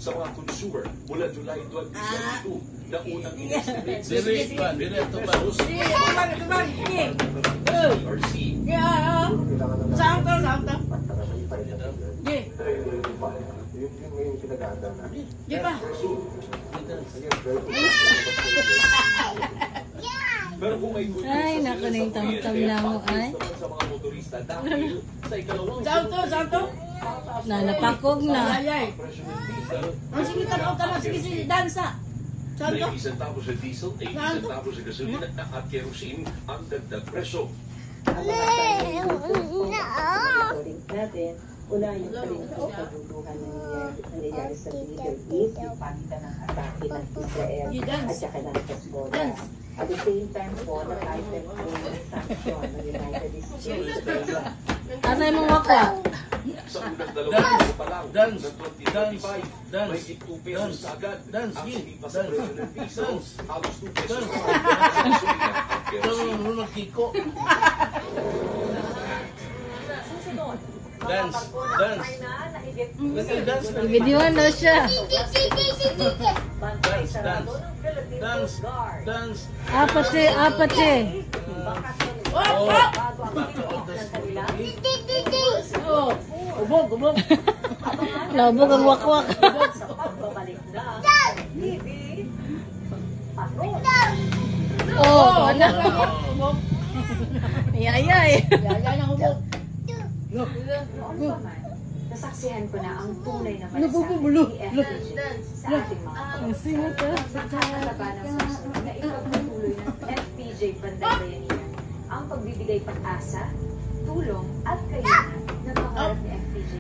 sa mga consumer mula July 2022 na unang in-estimate sa CRC. Saan to? Di ba? Pero kung may good Ay, naku na yung tam-tam na mo, ay. sa mga motorista dahil sa ikalawang Saan to? Nalapakog na. Ay. Ang sige, tanaw ka na. Sige, dansa. Saan to? 90 centavos sa diesel, 80 centavos sa gasolina at kerosene ang dagdag presyo. Natin, unahin pa rin ito sa kagutuhan ng nangyayari sa Middle East, yung pagitan ng atake ng Israel at saka ng Hezbollah. At the same time po, nag-item po ng sanction ng United States. Ano yung mga wakwa? Sa unang dalawang linggo pa lang ng 2025, may 2 pesos agad ang sinipa sa presyo ng diesel, halos 2 pesos sa gasolina at kerosene. Dance. Videoan daw siya. Dance. Apat eh. Ubog. Naubog ang wakwak. Oh, ano? Yayay. Nasaksihan ko na ang tunay na malasakit ni FPJ sa ating mga pagkakataba ng susunod na ipagpatuloy ng FPJ Panday Bayanihan ang pagbibigay pag-asa, tulong at kayanan na pangarap ni FPJ.